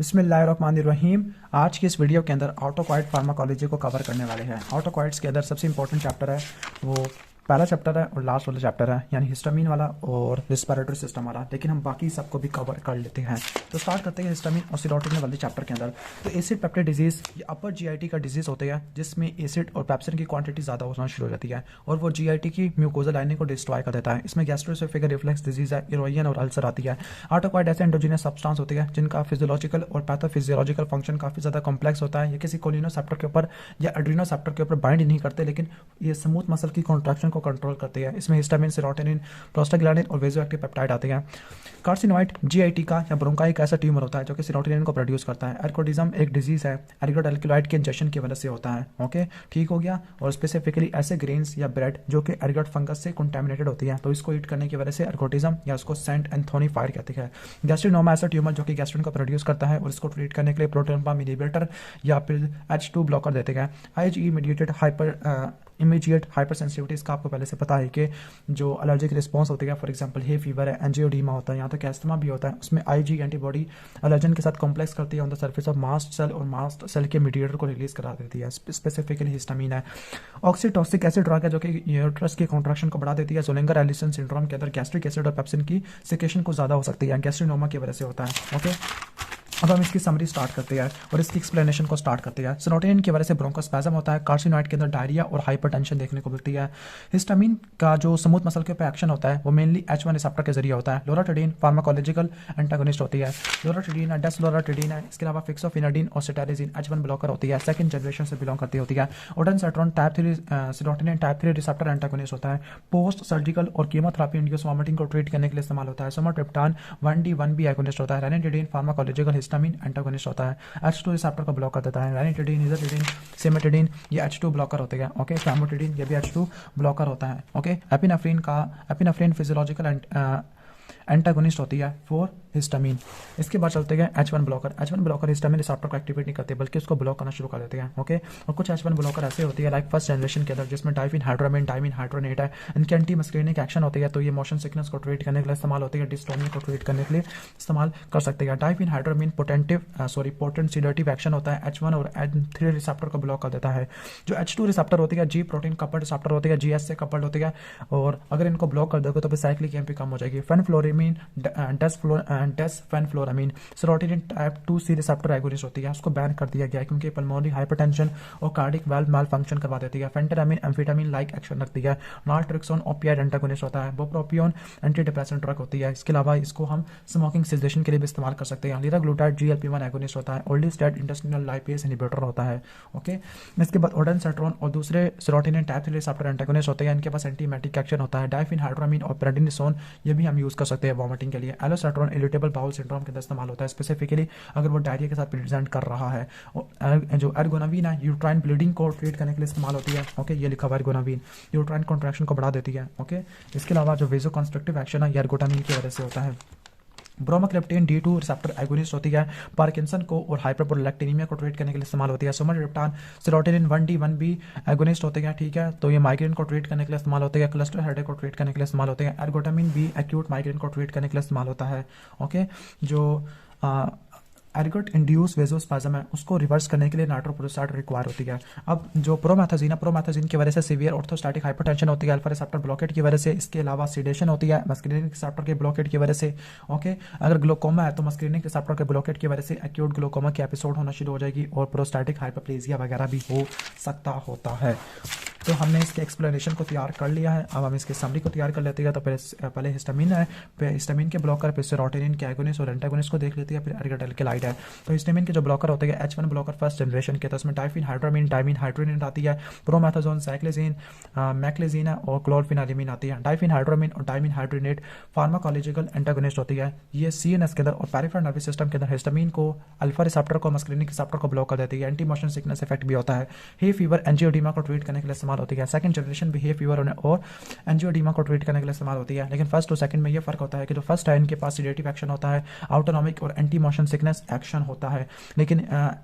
बिस्मिल्लाहिर्रहमानिर्रहीम। आज की इस वीडियो के अंदर ऑटोक्वाइट फार्माकोलॉजी को कवर करने वाले हैं। ऑटोक्वाइट्स के अंदर सबसे इंपॉर्टेंट चैप्टर है वो पहला चैप्टर है और लास्ट वाला चैप्टर है, यानी हिस्टामिन वाला और रिस्पिरेटरी सिस्टम वाला, लेकिन हम बाकी सबको भी कवर कर लेते हैं। तो स्टार्ट करते हैं हिस्टामिन और सीरोटोनिन वाले चैप्टर के अंदर। तो एसिड पेप्टाइड डिजीज ये अपर जीआईटी का डिजीज होता है जिसमें एसिड और पेप्सिन की क्वांटिटी ज़्यादा होना शुरू हो जाती है और वो जीआईटी की म्यूकोजल लाइनिंग को डिस्ट्रॉय कर देता है। इसमें गैस्ट्रोएसोफेगल रिफ्लक्स डिजीज है, इरोजन और अल्सर आती है। ऑटोक्वाइट ऐसे एंडोजीनियस सब्सटेंस होती है जिनका फिजियोलॉजिकल और पैथोफिजियोलॉजिकल फंक्शन काफ़ी ज़्यादा कॉम्प्लेक्स होता है। ये किसी कोलिनोसेप्टर के ऊपर या एड्रीनोसेप्टर के ऊपर बाइंड नहीं करते, लेकिन ये स्मूथ मसल की कॉन्ट्रैक्शन को कंट्रोल करते हैं। इसमें हिस्टामिन, सेरोटोनिन, प्रोस्टाग्लैंडिन और वेजोएक्टिव पेप्टाइड आते हैं। कार्सिनोइड जीआईटी का या ब्रोंकाई का ऐसा ट्यूमर होता है जो कि सेरोटोनिन को प्रोड्यूस करता है। एर्कोडिज्म एक डिजीज है, एरिगोड एल्कलॉइड के इंजेक्शन की वजह से होता है। ओके, ठीक हो गया। और स्पेसिफिकली ऐसे ग्रेन्स या ब्रेड जो कि एरिगोड फंगस से कंटामिनेटेड होती है, तो इसको ईट करने की वजह से एर्कोडिज्म या उसको सेंट एंथोनी फायर कहते हैं। गैस्ट्रिनोमा ऐसा ट्यूमर जो कि गैस्ट्रिन को प्रोड्यूस करता है और इसको ट्रीट करने के लिए प्रोटॉन पम्प इनहिबिटर या फिर H2 ब्लॉकर देते हैं। IgE mediated immediate hyper sensitivity, इसका आपको पहले से पता है कि जो एलर्जिक रिस्पॉन्स होती है, फॉर एग्जांपल हे फीवर है, एंजियोडीमा होता है, यहाँ तक एस्थमा भी होता है, उसमें आईजी एंटीबॉडी एलर्जन के साथ कॉम्प्लेक्स करती है on the surface of mast cell और मास्ट सेल के मीडिएटर को रिलीज करा देती है। स्पेसिफिकली हिस्टामिन है। ऑक्सीटॉक्सिक एसिड ड्रग है जो कि यूट्रस की कॉन्ट्रैक्शन को बढ़ा देती है। जोलिंगर एलिसन सिंड्रोम के अंदर गैस्ट्रिक एसिड और पेप्सिन की सिक्रेशन को ज़्यादा हो सकती है, गैस्ट्रिनोमा की वजह से होता है। ओके, अब हम इसकी समरी स्टार्ट करते हैं और इसकी एक्सप्लेनेशन को स्टार्ट करते हैं। सेरोटोनिन की वजह से ब्रोंकोस्पैज्म होता है। कार्सिनोइड के अंदर डायरिया और हाइपरटेंशन देखने को मिलती है। हिस्टामिन का जो स्मूथ मसल के ऊपर एक्शन होता है वो मेनली H1 रिसेप्टर के जरिए होता है। लोराटिडीन फार्माकोलॉजिकल एंटागोनिस्ट होती है। लोराटिडीन है, डेसलोराटिडीन है, इसके अलावा फिक्सोफिनाडिन और सिटारिजिन H1 ब्लॉकर होती है, सेकंड जनरेशन से बिलोंग करती होती है। Ondansetron type 3 serotonin type 3 receptor antagonist होता है। पोस्ट सर्जिकल और कीमोथेरेपी इंड्यूस वॉमिटिंग को ट्रीट करने के लिए इस्तेमाल होता है। सोमाट्रिप्टान 1D 1B एगोनिस्ट होता है। रेनिटिडीन फार्माकोलॉजिकल हिस्टामिन एंटागोनिस्ट होता है, H2 रिसेप्टर को ब्लॉक कर देता है। रेनिटिडीन, इज़ोटिडीन, सिमेटिडीन ये H2 ब्लॉकर होते हैं। ओके, फैमोटिडीन ये भी H2 ब्लॉकर होता है। ओके, एपिनेफ्रिन फिजियोलॉजिकल एंटागोनिस्ट होती है फॉर हिस्टामिन। इसके बाद चलते हैं H1 blocker. H1 blocker histamine receptor को एक्टिवेट नहीं करते बल्कि उसको ब्लॉक करना शुरू कर देते हैं। ओके, और कुछ H1 ब्लॉकर ऐसे होती है लाइक फर्स्ट जनरेशन के अंदर जिसमें डाइफिन हाइड्रोमिन, डाइमिन हाइड्रोनेट है। इनकी एंटी मस्करीनिक एक्शन होती है, तो ये मोशन सिकनेस को ट्रीट करने के लिए इस्तेमाल होती है, डिस्टोनिया को ट्रीट करने के लिए इस्तेमाल कर सकते हैं। डाइफिन हाइड्रोमिन पोटेंट सीडेटिव एक्शन होता है, H1 और H3 रिसेप्टर को ब्लॉक कर देता है। जो H2 रिसेप्टर होती है जी प्रोटीन कपल्ड रिसेप्टर होती है, GS से कपल्ड होती है, और अगर इनको ब्लॉक कर दोगे तो फिर साइक्लिक एमपी कम हो जाएगी। Fenfluramine, dexfenfluramine serotonin type 2C receptor agonist होती है, उसको बैन कर दिया गया है क्योंकि पल्मोनरी हाइपरटेंशन और कार्डिक वाल्व माल फंक्शन करवा देती है। फेंटेरामिन एम्फेटामिन लाइक एक्शन रखती है। नाल्ट्रिक्सोन ओपियाइड एंटागोनिस्ट होता है। बुप्रोपियोन एंटी डिप्रेसेंट ड्रग होती है। इसके अलावा इसको हम स्मोकिंग सेडेशन के लिए भी इस्तेमाल कर सकते हैं। लिराग्लूटाइड GLP-1 एगोनिस्ट होता है। ओल्डिस्टेट इंटेस्टिनल लाइपेज इनहिबिटर होता है। ओके, इसके बाद ओडेनसेट्रॉन और दूसरे सेरोटोनिन टाइप 3 रिसेप्टर एंटागोनिस्ट होते हैं, इनके पास एंटीमेटिक एक्शन होता है। डाइफिन हाइड्रोमिन और प्रेडिनिसोन ये भी हम यूज कर सकते हैं वॉमिटिंग के लिए। एलोसेट्रॉन इरिटेबल बाउल सिंड्रोम के अंदर इस्तेमाल होता है, स्पेसिफिकली अगर वो डायरिया के साथ प्रेजेंट कर रहा है। जो एर्गोनाविन है यूट्राइन ब्लीडिंग को ट्रीट करने के लिए इस्तेमाल होती है। ओके, ये लिखा हुआ एर्गोनाविन यूट्राइन कॉन्ट्रैक्शन को बढ़ा देती है। ओके, इसके अलावा जो वेजो कंस्ट्रक्टिव एक्शन है ये एर्गोटामिन की वजह से होता है। ब्रोमोक्रिप्टिन D2 रिसेप्टर एगोनिस्ट होती है, पार्किंसन को और हाइपरप्रोलैक्टिनीमिया को ट्रीट करने के लिए इस्तेमाल होती है। सोमाट्रिप्टान सेरोटोनिन 1D 1B एगोनिस्ट होते हैं, ठीक है, तो ये माइग्रेन को ट्रीट करने के लिए इस्तेमाल होते हैं। क्लस्टर हेडेक को ट्रीट करने के लिए इस्तेमाल होते हैं। एर्गोटामिन B एक्यूट माइग्रेन को ट्रीट करने के लिए इस्तेमाल होता है। ओके, जो एरिगोट इंड्यूस वेजोस्पाज्म है उसको रिवर्स करने के लिए नाइट्रोप्रोसाइड रिक्वायर होती है। अब जो प्रोमेथाजीन की वजह से सीवियर ऑर्थोस्टैटिक हाइपरटेंशन होती है, अल्फा रिसेप्टर ब्लॉकेट की वजह से। इसके अलावा सीडेशन होती है मस्करीनिक रिसेप्टर के ब्लॉकेट की वजह से। ओके, अगर ग्लोकोमा है तो मस्करीनिक रिसेप्टर के ब्लॉकेट की वजह से एक्यूट ग्लोकोमा की एपिसोड होना शुरू हो जाएगी और प्रोस्टैटिक हाइपरप्लेजिया वगैरह भी हो सकता होता है। तो हमने इसके एक्सप्लेनेशन को तैयार कर लिया है, अब हम इसके समरी को तैयार कर लेते हैं। तो पहले हिस्टामिन है, फिर हिस्टामिन के ब्लॉकर, फिर सेरोटोनिन के एगोनिस्ट और एंटागोनिस्ट को देख लेते हैं, फिर एरिगोट एल्कलाइड है। तो हिस्टामिन के जो ब्लॉकर होते हैं H1 ब्लॉकर फर्स्ट जनरेशन के, तो उसमें डाइफिन हाइड्रोमिन, डाइमिन हाइड्रोनेट आती है, प्रोमेथाजोन, साइक्लेजिन, मैक्लेजिन और क्लोरफिनालिमिन आती है। डाइफिन हाइड्रोमिन और डाइमिन हाइड्रोनेट फार्माकोलॉजिकल एंटागोनिस्ट होती है। ये CNS के अंदर और पेरिफेरल नर्वस सिस्टम के अंदर हिस्टामिन को, अल्फा रिसेप्टर को, मस्करीनिक रिसेप्टर को ब्लॉक कर देती है। एंटी मोशन सिकनेस इफेक्ट भी होता है। हे फीवर एंजियोडीमा को ट्रीट करने के लिए इस्तेमाल होती है। सेकंड जनरेशन बिहेव फीवर और एंजियोडीमा को ट्रीट करने के लिए इस्तेमाल होती है। लेकिन फर्स्ट और सेकंड में ये फर्क होता है कि जो फर्स्ट है इनके पास सिडेटिव एक्शन होता है, ऑटोनॉमिक और एंटी मोशन सिकनेस एक्शन होता है, लेकिन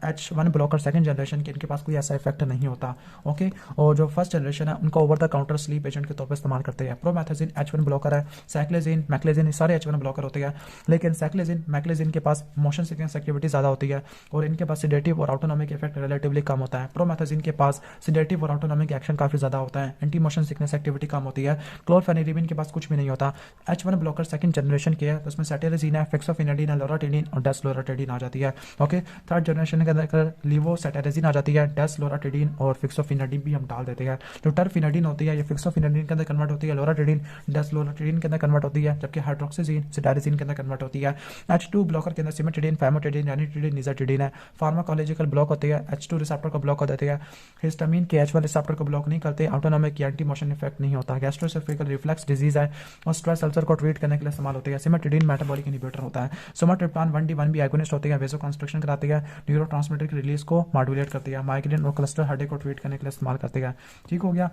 H1 ब्लॉकर सेकंड जनरेशन के इनके पास कोई ऐसा इफेक्ट नहीं होता। ओके, और जो फर्स्ट जनरेशन है उनको over the counter sleep agent के तौर पर इस्तेमाल करते हैं। प्रोमेथाजिन H1 ब्लॉकर है, साइक्लोजिन मैक्लोजिन सारे H1 ब्लॉकर होते हैं, लेकिन साइक्लोजिन मैक्लोजिन के पास मोशन सिकनेस एक्टिविटी ज़्यादा होती है और इनके पास सिडेटिव और ऑटोनॉमिक इफेक्ट रिलेटिवली कम होता है। प्रोमेथाजिन के पास सिडेटिव और ऑटोनॉमिक एक्शन काफ़ी ज़्यादा होता है, एंटी मोशन सिकनेस एक्टिविटी कम होती है। क्लोरफेनिरिबिन के पास कुछ भी नहीं होता। H1 ब्लॉकर सेकंड जनरेशन के है तो उसमें सेटेरेजिन है, फिक्सोफिनाडिन है, लोराटिडिन और डेसलोराटिडिन आ जाती है। ओके, थर्ड जनरेशन के अंदर लिवोसेटेरेजिन आ जाती है, डेसलोराटिडिन और फिक्सोफिनाडिन भी हम डाल देते हैं। जो टर्फिनाडिन होती है ये फिक्सोफिनाडिन के अंदर कन्वर्ट होती है, लोराटिडिन डेसलोराटिडिन के अंदर कन्वर्ट होती है, जबकि हाइड्रोक्सिजिन सेटेरेजिन के अंदर कन्वर्ट होती है। H2 ब्लॉकर के अंदर सिमेटिडिन, फैमोटिडिन, रैनिटिडिन, निजाटिडिन है। फार्माकोलॉजिकल ब्लॉक होती है, H2 रिसेप्टर को ब्लॉक कर देती है। हिस्टामिन के H1 रिसेप्टर को ब्लॉक नहीं करते, ऑटोनॉमिक या एंटी मोशन इफेक्ट नहीं होता। गैस्ट्रोएसोफेजियल रिफ्लक्स डिजीज है और स्ट्रेस अल्सर को ट्रीट करने के लिए इस्तेमाल होती है। सिमेटिडिन मेटाबॉलिक इनहिबिटर होता है। सोमाट्रिप्टान 1D1B एगोनिस्ट होती है, वेसो कंस्ट्रक्शन कराती है, न्यूरोट्रांसमीटर की रिलीज को मॉड्यूलेट करती है, माइग्रेन और क्लस्टर हेडेक को ट्रीट करने के लिए इस्तेमाल करती है। ठीक हो गया।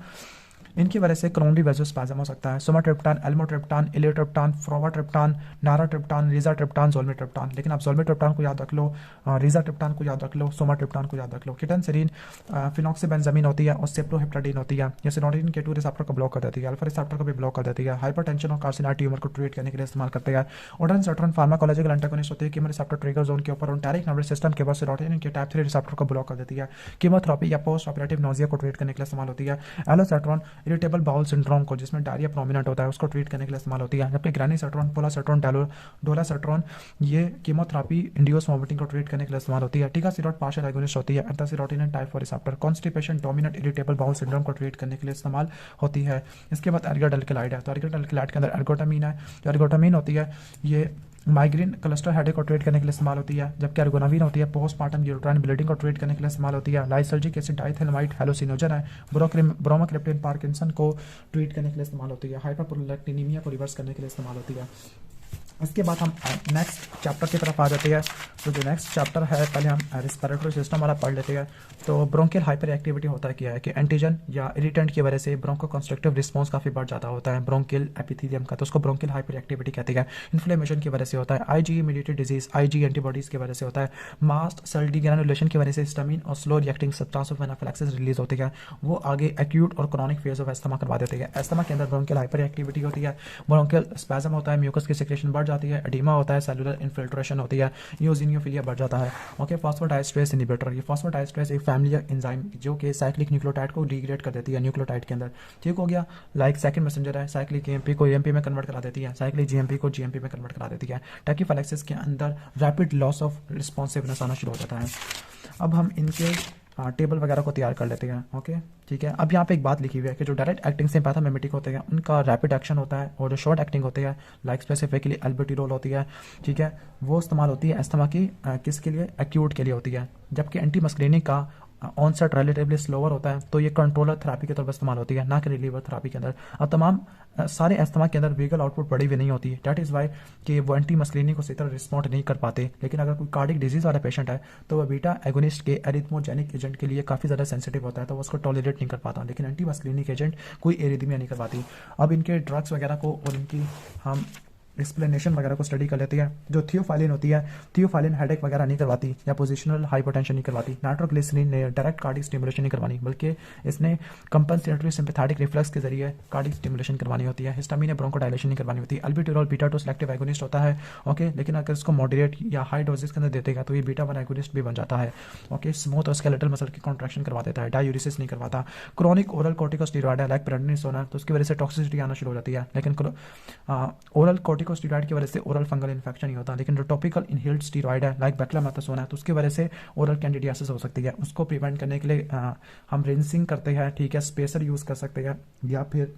इनकी वजह से क्रोनरी वेजोस्पैज्म हो सकता है। सोमाट्रिप्टान, एल्मोट्रिप्टान, इलियोट्रिप्टान, फ्रोवाट्रिप्टान, नाराट्रिप्टान, रिजाट्रिप्टान, ज़ोल्मिट्रिप्टान। लेकिन आप ज़ोल्मिट्रिप्टान को याद रख लो, रिजाट्रिप्टान को याद रख लो, सोमाट्रिप्टान को याद रख लो। किटनसेरिन फिनॉक्सीबेंजामिन होती है और सेप्रोहेप्टाडिन होती है। ये सिनोडिन के 2 रिसेप्टर को ब्लॉक कर देती है, अल्फा रिसेप्टर को भी ब्लॉक कर देती है। हाइपरटेंशन और कार्सिनोइड ट्यूमर को ट्रीट करने के लिए इस्तेमाल करते हैं। ओडेनसर्ट्रन फार्माकोलॉजिकल एंटागोनिस्ट होती है, कीमो रिसेप्टर ट्रिगर जोन के ऊपर ओंटारिक नर्वस सिस्टम के बाद सेरोटोनिन के टाइप 3 रिसेप्टर को ब्लॉक कर देती है। कीमोथेरेपी या पोस्ट ऑपरेटिव नोजिया को ट्रीट करने के लिए इस्तेमाल होती है। एलोसेट्रॉन इरिटेबल बाउल सिंड्रोम को, जिसमें डायरिया प्रोमिनेंट होता है, उसको ट्रीट करने के लिए इस्तेमाल होती है। जबकि ग्रेनिसर्ट्रॉन, पोलासर्ट्रॉन, डोलासर्ट्रॉन ये कीमोथेरेपी इंड्यूस वोमिटिंग को ट्रीट करने के लिए इस्तेमाल होती है। टिकासिरोड पार्शियल एगोनिस्ट होती है, एंथासिरोटिन type 4 receptor constipation dominant irritable bowel syndrome को ट्रीट करने के लिए इस्तेमाल होती है। इसके बाद एर्गोट अल्कलॉइड है, तो एर्गोट अल्कलॉइड के अंदर एर्गोटामीन है। जो एर्गोटामीन होती है ये माइग्रेन क्लस्टर हेडेक को ट्रीट करने के लिए इस्तेमाल होती है, जबकि एर्गोनाविन होती है पोस्टमार्टम यूट्राइन ब्लीडिंग को ट्रीट करने के लिए इस्तेमाल होती है। लाइसर्जिक एसिड डाइथेलमाइड हेलोसिनोजन है, ब्रोमोक्रिप्टिन पार्किंसन को ट्रीट करने के लिए इस्तेमाल होती है। हाइपरप्रोलैक्टिनीमिया को रिवर्स करने के लिए इस्तेमाल होती है। इसके बाद हम नेक्स्ट चैप्टर की तरफ आ जाते हैं। तो जो नेक्स्ट चैप्टर है पहले हम रेस्पिरेटरी सिस्टम वाला पढ़ लेते हैं। तो ब्रोंकियल हाइपर एक्टिविटी होता है क्या है कि एंटीजन या इरिटेंट की वजह से ब्रोंको कंस्ट्रक्टिव रिस्पॉन्स काफ़ी बढ़ जाता होता है ब्रोंकियल एपिथेलियम का, तो उसको ब्रोंकियल हाइपर एक्टिविटी कहते हैं। इन्फ्लेमेशन की वजह से होता है, आईजी इमीडिएटेड डिजीज, आईजी एंटीबॉडीज की वजह से होता है, मास्ट सेल डीग्रेनुलेशन की वजह से हिस्टामिन और slow reacting substance of anaphylaxis release होती है, वो आगे एक्यूट और क्रॉनिक फेज ऑफ एस्थमा करवा देते हैं। एस्थमा के अंदर ब्रोंकियल हाइपर एक्टिविटी होती है, ब्रोंकियल स्पैज्म होता है, म्यूकस की सिक्रेशन बढ़ जाती है, एडिमा होता है, सेलुलर इन्फिल्ट्रेशन होती है, यूजिनियोफिलिया बढ़ जाता है। ओके, फॉस्फोडाइएस्ट्रेस इनहिबिटर, ये फॉस्फोडाइएस्ट्रेस एक फैमिली एंजाइम जो कि साइक्लिक न्यूक्लियोटाइड को डिग्रेड कर देती है न्यूक्लियोटाइड के अंदर। ठीक हो गया। लाइक सेकंड मैसेंजर है, साइक्लिक एएमपी को एएमपी में कन्वर्ट करा देती है, साइक्लिक जीएमपी को जीएमपी में कन्वर्ट करा देती है। टैकीफिलैक्सिस के अंदर रैपिड लॉस ऑफ रिस्पॉन्सिवनेस आना शुरू हो जाता है। अब हम इनके टेबल वगैरह को तैयार कर लेते हैं। ओके, ठीक है। अब यहाँ पे एक बात लिखी हुई है कि जो डायरेक्ट एक्टिंग सिम्पैथोमिमेटिक होते हैं उनका रैपिड एक्शन होता है, और जो शॉर्ट एक्टिंग होते हैं लाइक स्पेसिफिकली एल्बुटिरोल होती है, ठीक है, वो इस्तेमाल होती है एस्थमा की किसके लिए, एक्यूट के लिए होती है। जबकि एंटी मस्क्रीनिक का ऑनसेट रिलेटिवली स्लोअर होता है, तो ये कंट्रोलर थेरेपी के तौर पर इस्तेमाल होती है, ना कि रिलीवर थेरेपी के अंदर। अब तमाम सारे एस्थमा के अंदर वीगल आउटपुट बड़ी हुई नहीं होती है, डैट इज़ वाई कि वो एंटी मस्क्रीनिक को सही तरह रिस्पॉन्ड नहीं कर पाते। लेकिन अगर कोई कार्डिक डिजीज वाला पेशेंट है तो वह बीटा एगोनिस्ट के एरिथमोजेनिक एजेंट के लिए काफ़ी ज़्यादा सेंसिटिव होता है, तो वो उसको टॉलरेट नहीं कर पाता। लेकिन एंटी मस्क्रीनिक एजेंट कोई एरिथमिया नहीं करवाती। अब इनके ड्रग्स वगैरह को और इनकी हम एक्सप्लेनेशन वगैरह को स्टडी कर लेते हैं। जो थियोफाइलिन होती है, थियोफाइलिन हेडेक वगैरह नहीं करवाती या पोजिशनल हाइपरटेंशन नहीं करवाती। नाइट्रोग्लिसरीन ने डायरेक्ट कार्डिक स्टिमुलेशन नहीं करवानी, बल्कि इसने कंपनसेटरी सिंपैथेटिक रिफ्लेक्स के जरिए कार्डिक स्टिमुलेशन करवानी होती है। हिस्टामिन ने ब्रोंकोडायलेशन नहीं करवानी होती। अल्बिटिरोल बीटा 2 सेलेक्टिव एगोनिस्ट होता है, ओके, लेकिन अगर इसको मॉडरेट या हाई डोजेस के अंदर देतेगा तो ये बीटा 1 एगोनिस्ट भी बन जाता है। ओके, स्मूथ और स्केलेटल मसल की कॉन्ट्रैक्शन करवा देता है, डायूरिसिस नहीं करवाता। क्रोनिक ओरल कोर्टिकोस्टेरॉइड है लाइक प्रेडनिसोन, तो उसकी वजह से टॉक्सिसिटी आना शुरू हो जाती है। लेकिन ओरल कोर्टिकोस्टेरॉइड की वजह से ओरल फंगल इन्फेक्शन नहीं होता। लेकिन जो टॉपिकल इनहेल्ड स्टीरॉइड है लाइक बेक्लामेथासोन है, तो उसकी वजह से ओरल कैंडिडियासिस हो सकती है। उसको प्रिवेंट करने के लिए हम रिंसिंग करते हैं, ठीक है, स्पेसर यूज़ कर सकते हैं या फिर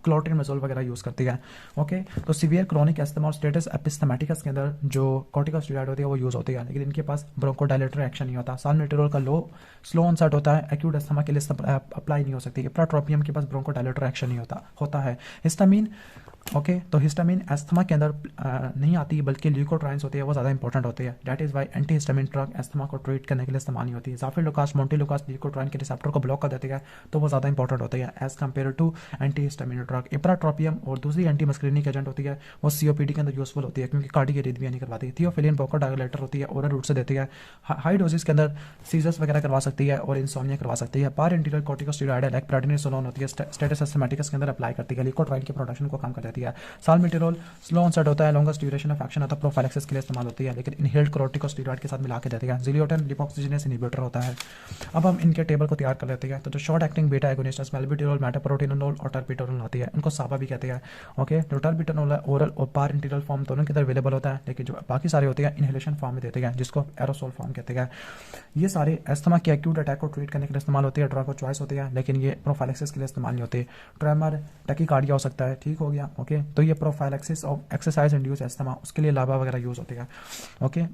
क्लोट्रिनमेजोल वगैरह यूज़ करती है। ओके, तो सीवियर क्रोनिक एस्थमा और स्टेटस एपिस्थेमेटिकस के अंदर जो कॉर्टिकोस्टेरॉइड होती है वो यूज़ होती है, लेकिन इनके पास ब्रोंकोडायलेटर एक्शन नहीं होता। साल्मेट्रियोल का स्लो ऑनसेट होता है, एक्यूट एस्थमा के लिए अप्लाई नहीं हो सकती। इप्राट्रोपियम के पास ब्रोंकोडायलेटर एक्शन नहीं होता है। हिस्टामिन ओके तो हिस्टामिन एस्थमा के अंदर नहीं आती बल्कि ल्यूकोट्राइन्स होती है, वो ज़्यादा इंपॉर्टेंट होती है। That is why anti histamine drug asthma को ट्रीट करने के लिए इस्तेमाल नहीं होती है। ज़ाफिलुकास मोंटेलुकास ल्यूकोट्राइन के रिसेप्टर को ब्लॉक कर देती है, तो वो ज़्यादा इंपॉर्टेंट होती है as compared to anti histamine drug. Ipratropium और दूसरी एंटी मस्क्रीनिक एजेंट होती है, वो सीओपीडी के अंदर यूजफुल होती है क्योंकि कार्डियक एरिथमिया नहीं करवाती। थियोफिलिन ब्रोंकोडायलेटर होती है, ओरल रूट से देती है, हाई डोजेस के अंदर सीजर्स वगैरह करवा सकती है और इंसोम्निया करवा सकती है। पार इंटीरियर कॉर्टिकोस्टेरॉइड है लाइक प्रेडनिसोलोन होती है, स्टेटस सिस्टमैटिकस के अंदर अप्लाई करती है, ल्यूकोट्राइन की प्रोडक्शन को कम कर देती है। साल्मेटिरोल स्लो ऑनसेट होता है, लॉन्गेस्ट ड्यूरेशन ऑफ एक्शन होता है, प्रोफाइलेक्सिस के लिए इस्तेमाल होती है, लेकिन इनहेल्ड कोर्टिकोस्टेरॉइड के साथ मिला के देती है। जिलियोटिन लिपोक्सिजिनेस इनहिबिटर होता है। अब हम इनके टेबल को तैयार कर लेते हैं। तो जो शॉर्ट एक्टिंग बीटा एगोनिस्ट मेल्बिटेरोल, मेटाप्रोटिनोल और टर्बिटोरल आती है, इनको साबा भी कहते हैं। ओके जो टर्बिटोरल ओरल और पार इंटीरियर फॉर्म दोनों के अंदर अवेलेबल होता है, लेकिन जो बाकी सारे होते हैं इनहेलेशन फॉर्म में देते हैं, जिसको एरोसोल फॉर्म कहते हैं। ये सारे एस्थमा के एक्यूट अटैक को ट्रीट करने के लिए इस्तेमाल होती है, ड्रग ऑफ चॉइस होती है, लेकिन ये प्रोफाइलेक्सिस के लिए इस्तेमाल नहीं होते। ट्रेमर टैकीकार्डिया हो सकता है, ठीक हो गया। ओके तो ये prophylaxis of exercise induce asthma, उसके लिए लाबा वगैरह यूज होती है। ओके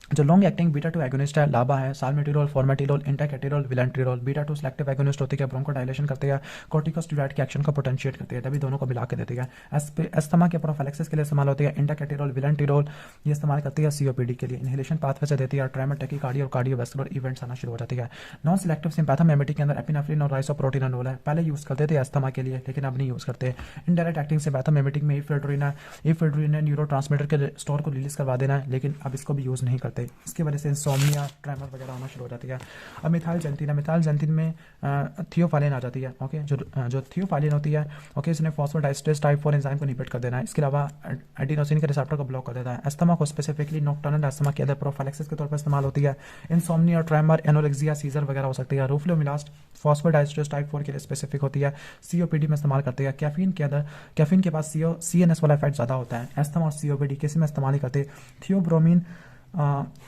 जो long acting beta two agonist है लाबा है, साल्मेटिरोल, फॉर्मेटिरोल, इंटाकेटिरोल, विलेंट्रिरोल। बीटा टू सिलेक्टिव एगोनिस्ट होती है, ब्रोंकोडायलेशन करती है, कॉर्टिकोस्टेरॉइड के एक्शन को पोटेंशिएट करती है, तभी दोनों को मिला के देती है। एस्थमा के प्रोफाइलेक्सिस के लिए इस्तेमाल होती है। इंटाकेटिरोल, विलेंट्रिरोल ये इस्तेमाल करती है सीओपीडी के लिए, इनहेलेशन पाथवे से देती है, ट्रेमर टैकीकार्डिया और कार्डियोवैस्कुलर इवेंट्स आना शुरू हो जाती है। नॉन सिलेक्टिव सिम्पैथोमिमेटिक के अंदर एपिनेफ्रिन और राइसोप्रोटिनोल है, पहले यूज करते थे एस्थमा के लिए लेकिन अब नहीं यूज करते। इनडायरेक्ट एक्टिंग सिम्पैथोमिमेटिक में इफेड्रिन न्यूरोट्रांसमीटर के स्टोर को रिलीज करवा देना है, लेकिन अब इसको भी यूज नहीं करते, इसकी वजह से इंसोम्निया, ट्रेमर वगैरह आना शुरू हो जाती है। अब मिथाइल जेंथिन में थियोफालिन आ जाती है। ओके जो थियोफालिन होती है, ओके इसने फॉस्फोडाइस्ट्रेस टाइप 4 एंजाइम को इनहिबिट कर देना है, इसके अलावा एडिनोसिन के रिसेप्टर को ब्लॉक कर देता है। एस्थमा को स्पेसिफिकली नॉक्टर्नल एस्थमा के अंदर प्रोफाइलेक्सिस के तौर पर इस्तेमाल होती है। इंसोम्निया, ट्रेमर, एनोरेक्सिया, सीजर वगैरह हो सकती है। रूफलोमिलास्ट फॉस्फोडाइस्ट्रेस टाइप 4 के लिए स्पेसिफिक होती है, सीओपीडी में इस्तेमाल करते हैं। कैफीन के पास सीएनएस वाला इफेक्ट ज़्यादा होता है, एस्थमा और सीओपीडी किसी में इस्तेमाल नहीं करते। थियोब्रोमीन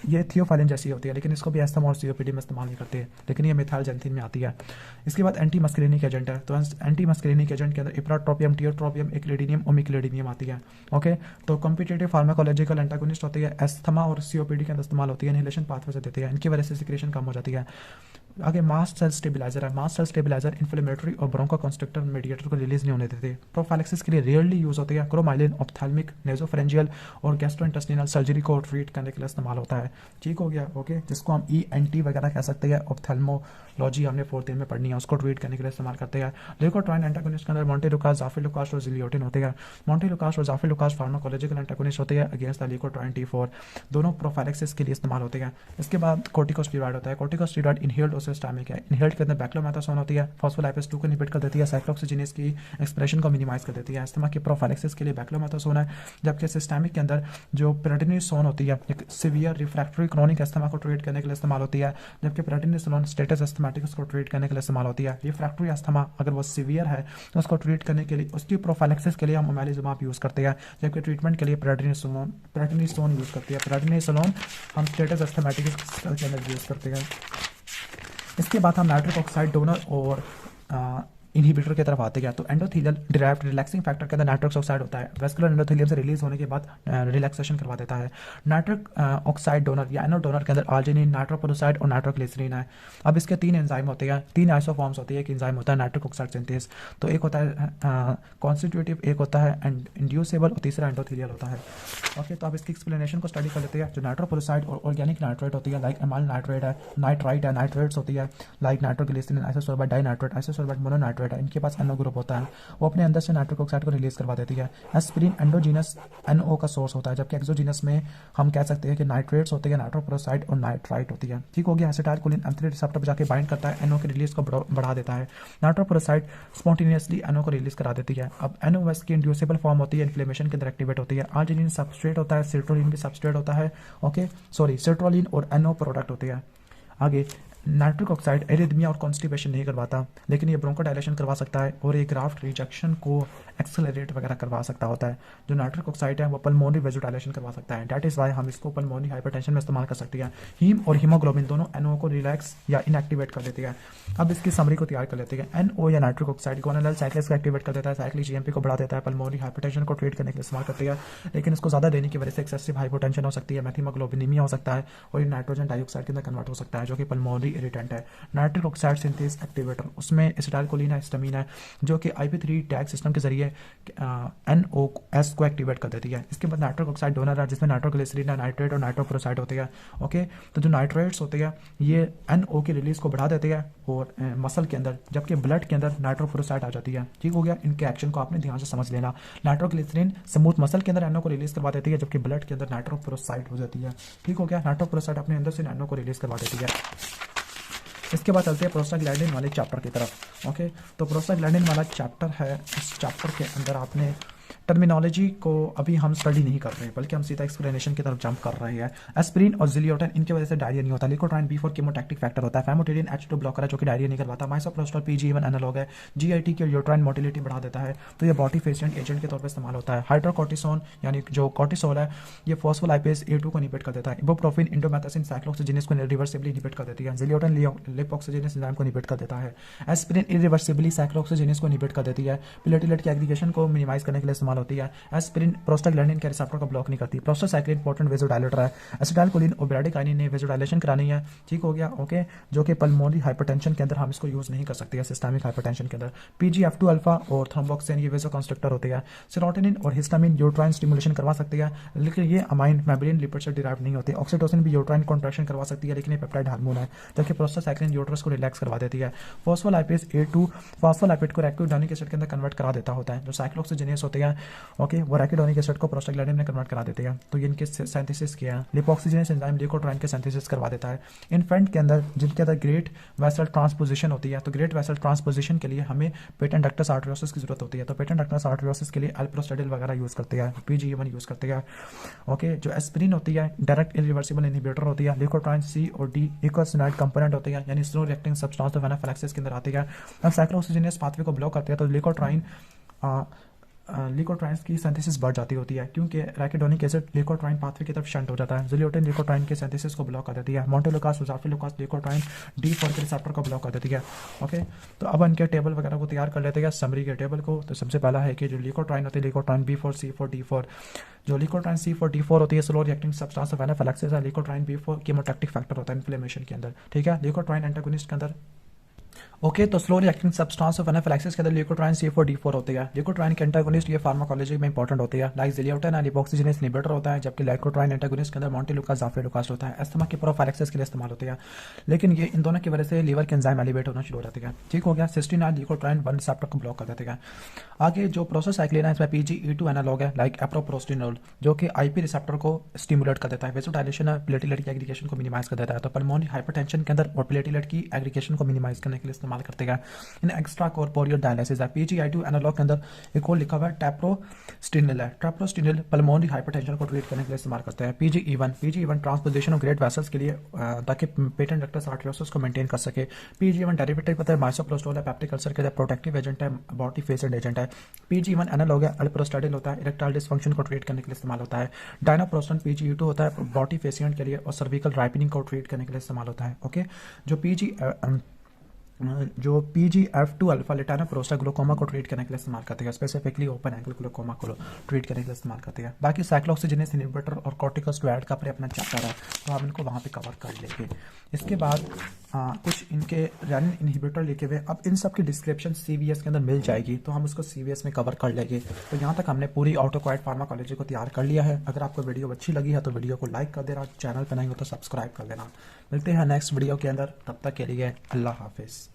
ये थियोफालिन जैसी होती है, लेकिन इसको भी एस्थमा और सीओपीडी में इस्तेमाल नहीं करते, लेकिन ये मिथाइल जेंथिन में आती है। इसके बाद एंटी मस्क्रीनिक एजेंट है, तो एंटी मस्क्रीनिक एजेंट के अंदर इप्राट्रोपियम, टियोट्रोपियम, एक्लिडीनियम, ओमिक्लिडीनियम आती है। ओके तो कॉम्पिटिटिव फार्माकोलॉजिकल एंटागोनिस्ट होती है, एस्थमा और सीओपीडी के अंदर इस्तेमाल होती है, इनहेलेशन पाथवे से देती है, इनकी वजह से सिक्रेशन कम हो जाती है। आगे मास्ट सेल स्टेबिलाइजर है, मास्ट सेल स्टेबिलाइजर इन्फ्लेमेटरी और ब्रोंकोकंस्ट्रिक्टर मीडिएटर को रिलीज नहीं होने देते। प्रोफाइलेक्सिस के लिए रेयरली यूज होती है। क्रोमाइलिन ऑप्थेल्मिक, नेजोफरेंजियल और गैस्ट्रोइंटेस्टिनल सर्जरी को ट्रीट करने के लिए इस्तेमाल होता है, ठीक हो गया। ओके जिसको हम ENT वगैरह कह सकते हैं, ऑप्थेल्मोलॉजी हमने 4th ईयर में पढ़नी है, उसको ट्रीट करने के लिए इस्तेमाल करते हैं। ल्यूकोट्राइन एंटागोनिस्ट के अंदर मोंटेलुकास, ज़ाफिलुकास और जिलियोटिन होते हैं। मोंटेलुकास और ज़ाफिलुकास फार्माकोलॉजिकल एंटागोनिस्ट होते हैं अगेंस्ट द ल्यूकोट्राइन T4, दोनों प्रोफाइलेक्सिस के लिए इस्तेमाल होते हैं। इसके बाद कोर्टिकोस्टेरॉइड होता है, कोर्टिकोस्टेरॉइड इनहेल्ड ओसेस्टामिक है, इनहेल्ड के अंदर बैक्लोमेथासोन होती है, फॉस्फोलाइपेज 2 को इनहिबिट कर देती है, साइक्लोऑक्सीजिनेज की एक्सप्रेशन को मिनिमाइज कर देती है। एस्थमा की प्रोफाइलेक्सिस के लिए बैक्लोमेथासोन है, जबकि सिस्टेमिक के अंदर जो प्रेडनिसोन होती है एक सीवियर रिफ्रैक्टरी क्रॉनिक एस्थमा को ट्रीट करने के लिए इस्तेमाल होती है, जबकि प्रेडनिसोन स्टेटस एस्थमेटिकस को ट्रीट करने के लिए इस्तेमाल होती है। रिफ्रैक्टरी एस्थमा अगर वो सीवियर है तो उसको ट्रीट करने के लिए, उसकी प्रोफाइलेक्सिस के लिए हम ओमेलिजुमाब यूज करते हैं, जबकि ट्रीटमेंट के लिए प्रेडनिसोन यूज करते हैं। प्रेडनिसोन हम स्टेटस एस्थमेटिकस के अंदर यूज करते हैं। इसके बाद हम नाइट्रिक ऑक्साइड डोनर और इनहिबिटर की तरफ आते हैं। तो एंडोथेलियल डिराइव्ड रिलैक्सिंग फैक्टर के अंदर नाइट्रिक ऑक्साइड होता है, वेस्कुलर एंडोथेलियम से रिलीज होने के बाद रिलैक्सेशन करवा देता है। नाइट्रिक ऑक्साइड डोनर या एनो डोनर के अंदर आर्जिनिन, नाइट्रोपोरोसाइड और नाइट्रोग्लिसरीन है। अब इसके 3 एंजाइम होते हैं, 3 आइसोफॉर्म्स होती है। एक एंजाइम होता है नाइट्रिक ऑक्साइड सिंथेस, तो एक होता है कॉन्स्टिट्यूटिव, एक होता है इंड्यूसेबल और तीसरा एंडोथेलियल होता है। ओके तो अब इसकी एक्सप्लेनेशन को स्टडी कर लेते हैं। जो नाइट्रोपोरोसाइड और ऑर्गेनिक नाइट्रेट होती है लाइक एमाइल नाइट्रेट है, नाइट्राइट है, नाइट्रेट्स होती है लाइक नाइट्रोग्लिसरीन, आइसोसोर्बाइट डाइनाइट्रेट, आइसोसोर्बाइट मोनोनाइट्रेट है, इनके पास एनो ग्रुप होता है, वो अपने अंदर से नाइट्रिक ऑक्साइड को रिलीज करवा देती है। एस्पिरिन एंडोजीनस NO का सोर्स होता है, जबकि एक्सोजीनस में हम कह सकते हैं कि नाइट्रेट्स होते हैं, नाइट्रोपोरोसाइड और नाइट्राइट होती है, ठीक हो गया। एसिटाइलकोलिन M3 रिसेप्टर पर जाके बाइंड करता है, NO की रिलीज को बढ़ा देता है। नाइट्रोपोरोसाइड स्पॉन्टेनियसली NO को रिलीज करा देती है। अब NOS की इंड्यूसेबल फॉर्म होती है, इन्फ्लेमेशन के अंदर एक्टिवेट होती है। आर्जिनिन सबस्ट्रेट होता है, सिट्रोलिन भी सबस्ट्रेट होता है। ओके सिट्रोलिन और NO प्रोडक्ट होते हैं। आगे नाइट्रिक ऑक्साइड एरिथमिया और कॉन्स्टिपेशन नहीं करवाता, लेकिन ये ब्रोंकोडायलेशन करवा सकता है और ये ग्राफ्ट रिजेक्शन को एक्सेलरेट वगैरह करवा सकता होता है। जो नाइट्रिक ऑक्साइड है वो पल्मोनरी वेजोडायलेशन करवा सकता है, दैट इज वाई हम इसको पल्मोनरी हाइपरटेंशन में इस्तेमाल कर सकते हैं। हीम और हीमोग्लोबिन दोनों NO को रिलैक्स या इनएक्टिवेट कर देती है। अब इसकी समरी को तैयार कर लेते हैं। NO या नाइट्रिक ऑक्साइड गोनेडल साइक्लिस को एक्टिवेट कर देता है, साइक्लिक GMP को बढ़ा देता है, पल्मोनरी हाइपरटेंशन को ट्रीट करने के लिए इस्तेमाल करती है, लेकिन इसको ज़्यादा देने की वजह से एक्सेसिव हाइपोटेंशन हो सकती है, मेथियोग्लोबिनीमिया हो सकता है और ये नाइट्रोजन डाइऑक्साइड के अंदर कन्वर्ट हो सकता है, जो कि पल्मोनरी इरिटेंट है। नाइट्रिक ऑक्साइड सिंथेस एक्टिवेटर, उसमें एसिटाइलकोलिन है, हिस्टामीन है, जो कि IP3 टैग सिस्टम के जरिए NOS को एक्टिवेट कर देती है। इसके बाद नाइट्रिक ऑक्साइड डोनर है, जिसमें नाइट्रोग्लिसरीन है, नाइट्रेट और नाइट्रोक्लोराइड होते हैं। ओके, तो जो नाइट्रेट्स होते हैं ये NO की रिलीज को बढ़ा देते हैं और मसल के अंदर, जबकि ब्लड के अंदर नाइट्रोफ्लोराइड आ जाती है। ठीक हो गया, इनके एक्शन को आपने ध्यान से समझ लेना। नाइट्रोग्लिसरीन स्मूथ मसल के अंदर NO को रिलीज करवा देती है, जबकि ब्लड के अंदर नाइट्रोफ्लोराइड हो जाती है। ठीक हो गया, नाइट्रोफ्लोराइड अपने अंदर से NO को रिलीज करवा देती है। इसके बाद चलते हैं प्रोस्टाग्लैंडिन वाले चैप्टर की तरफ। ओके, तो प्रोस्टाग्लैंडिन वाला चैप्टर है, इस चैप्टर के अंदर आपने टर्मिनोलॉजी को अभी हम स्टडी नहीं कर रहे हैं, बल्कि हम सीधा एक्सप्लेनेशन की तरफ जंप कर रहे हैं। एस्पिरिन और जिलियोटिन, इनकी वजह से डायरिया नहीं होता। लिकोट्राइन B4 कीमोटैक्टिक फैक्टर होता है। फैमोटिडिन H2 ब्लॉकर है, जो कि डायरिया नहीं करवाता। माइसोप्रोस्टोल PGE1 एनालॉग है, GIT की यूट्राइन मोटिलिटी बढ़ा देता है, तो ये बॉडीफेसिएंट एजेंट के तौर पर इस्तेमाल होता है। हाइड्रोकोर्टिसोन यानी जो कॉर्टिसोल है, ये फॉस्फोलाइपेज A2 को इनहिबिट कर देता है। इबुप्रोफिन इंडोमेथासिन साइक्लोऑक्सीजिनेस को रिवर्सिबली इनहिबिट कर देती है। जिलियोटिन लिपोऑक्सीजिनेस एंजाइम को इनहिबिट कर देता है। एस्पिरिन इरिवर्सिबली साइक्लोऑक्सीजिनेस को इनहिबिट कर देती है। प्लेटलेट की एग्रीगेशन को मिनिमाइज करने के लिए इस्तेमाल होती है। एस्पिरिन प्रोस्टाग्लैंडिन के रिसेप्टर को ब्लॉक नहीं करती। प्रोस्टासाइक्लिन पोटेंट वेजोडाइलेटर है। एसिटाइलकोलिन और ब्रैडिकाइनिन ने वेजोडाइलेशन करानी है। ठीक हो गया, ओके, जो कि पल्मोनरी हाइपरटेंशन के अंदर हम इसको यूज नहीं कर सकते, सिस्टमिक हाइपरटेंशन के अंदर। PGF2 अल्फा और थ्रोम्बोक्सिन ये वेजोकंस्ट्रक्टर होते हैं। सेरोटोनिन और हिस्टामिन यूट्राइन स्टिमुलेशन करवा सकती है, लेकिन ये अमाइन मेम्ब्रेन लिपिड से डिराइव नहीं होते। ऑक्सीटोसिन भी यूट्राइन कॉन्ट्रैक्शन करवा सकती है, लेकिन ये पेप्टाइड हार्मोन है, जबकि प्रोस्टासाइक्लिन यूट्रस को रिलैक्स करवा देती है। फॉस्फोलाइपेज A2 फॉस्फोलाइपेट को रैकिडोनिक एसिड के अंदर कन्वर्ट करा देता होता है। जो साइक्लोऑक्सीजिनेस होते हैं, ओके, वो रैकिडोनिक एसिड को प्रोस्टाग्लैंडिन में कन्वर्ट करा देते हैं। तो ये इनके सिंथेसिस किया है। लिपोऑक्सीजिनेस एंजाइम लिकोट्राइन के सिंथेसिस करवा देता है। इन्फेंट के अंदर जिनके अंदर ग्रेट वेसल ट्रांसपोजिशन होती है, तो ग्रेट वेसल ट्रांसपोजिशन के लिए हमें पेटेंट डक्टस आर्टरियोसिस की जरूरत होती है। तो पेटेंट डक्टस आर्टरियोसिस के लिए अल्प्रोस्टाडिल वगैरह यूज करते हैं, PGE1 यूज करते हैं। ओके, जो एस्पिरिन होती है डायरेक्ट इरिवर्सिबल इनहिबिटर होती है। लिकोट्राइन C और D इकोसिनाइड कंपोनेंट होते हैं, यानी स्लो रिएक्टिंग सब्सटेंस तो एनाफिलैक्सिस के अंदर आती है। अब साइक्लोऑक्सीजिनेस पाथवे को ब्लॉक करते हैं, तो लिकोट्राइन्स की सिंथेसिस बढ़ जाती होती है, क्योंकि रैकिडोनिक एसिड लिकोट्राइन पाथवे की तरफ शंट हो जाता है। जिलियोटिन लिकोट्राइन के सिंथेसिस को ब्लॉक कर देती है। मोन्टेलुकास उजाफिलुकास लिकोट्राइन D4 के रिसेप्टर को ब्लॉक कर देती है। ओके, तो अब इनके टेबल वगैरह को तैयार कर लेते हैं, समरी के टेबल को। तो सबसे पहला है कि जो लिकोट्राइन होती है, लिकोट्राइन B4 C4 D4, जो लिकोट्राइन C4 D4 होती है slow reacting substance of anaphylaxis है। लिकोट्राइन B4 कीमोटैक्टिक फैक्टर होता है इन्फ्लेमेशन के अंदर। ठीक है, लिकोट्राइन एंटागोनिस्ट के अंदर, ओके, तो slow reacting substance of anaphylaxis के अंदर लिकोट्राइन C4 D4 होते हैं। लिकोट्राइन के एंटागोनिस्ट ये फार्माकोलॉजी में इंपॉर्टेंट होती है, लाइक जिलियोटिन है लिपोऑक्सीजिनेस इनहिबिटर होता है, जबकि लिकोट्राइन एंटागोनिस्ट के अंदर मोन्टेलुकास जाफिलुकास होता है। अस्थमा की प्रोफाइलेक्सिस के लिए इस्तेमाल होते हैं, लेकिन ये इन दोनों की वजह से लीवर के एंजाइम एलिवेट होना शुरू हो जाते हैं। ठीक हो गया, सिस्टीन है लिकोट्राइन 1 रिसेप्टर को ब्लॉक कर देते हैं। आगे जो प्रोस्टासाइक्लिन है, इसमें PGE2 एनालॉग है, लाइक एप्रोप्रोस्टिनोल, जो कि IP रिसेप्टर को स्टिमुलेट कर देता है। वेसोडाइलेशन है, प्लेटलेट की एग्रीगेशन को मिनिमाइज कर देता है। तो पल्मोनरी हाइपरटेंशन के अंदर और प्लेटलेट की एग्रीगेशन को मिनिमाइज करने के लिए इस्तेमाल करते हैं। इन एक्स्ट्रा कॉर्पोरियल डायलिसिस है। PGI2 एनालॉग के अंदर एक और लिखा हुआ है टेप्रोस्टिनिल है। टेप्रोस्टिनिल पल्मोनरी हाइपरटेंशन को ट्रीट करने के लिए इस्तेमाल करते हैं। PGE1 transposition of great vessels के लिए, ताकि पेटेंट डक्टस आर्टरियोसिस को मेंटेन कर सके। PGE1 डेरिवेटिव पता है माइसोप्रोस्टोल है, पेप्टिक अल्सर के लिए प्रोटेक्टिव एजेंट है, बॉडीफेसिएंट एजेंट है। PGE1 एनालॉग है, अल्प्रोस्टाडिल होता है, इरेक्टाइल डिसफंक्शन को ट्रीट करने के लिए इस्तेमाल होता है। डायनाप्रोस्टन PGE2 होता है, बॉडीफेसिएंट के लिए और सर्विकल राइपनिंग को ट्रीट करने के लिए इस्तेमाल होता है। ओके, जो PGF2 अल्फा लेटानोप्रोस्टा ग्लूकोमा को ट्रीट करने के लिए इस्तेमाल करते हैं, स्पेसिफिकली ओपन एंगल ग्लूकोमा को ट्रीट करने के लिए इस्तेमाल करते हैं। बाकी साइक्लोऑक्सीजिनेस इनहिबिटर और कॉर्टिकोस्टेरॉइड का अपना चैप्टर है, तो हम इनको वहाँ पे कवर कर लेंगे। इसके बाद कुछ इनके रेनिन इनहिबिटर लिखे हुए, अब इन सब की डिस्क्रिप्शन CVS के अंदर मिल जाएगी, तो हम उसको CVS में कवर कर लेंगे। तो यहाँ तक हमने पूरी ऑटोक्वाइट फार्माकोलॉजी को तैयार कर लिया है। अगर आपको वीडियो अच्छी लगी है तो वीडियो को लाइक कर देना, चैनल पर नहीं हो तो सब्सक्राइब कर देना। मिलते हैं नेक्स्ट वीडियो के अंदर, तब तक के लिए अल्लाह हाफिज़।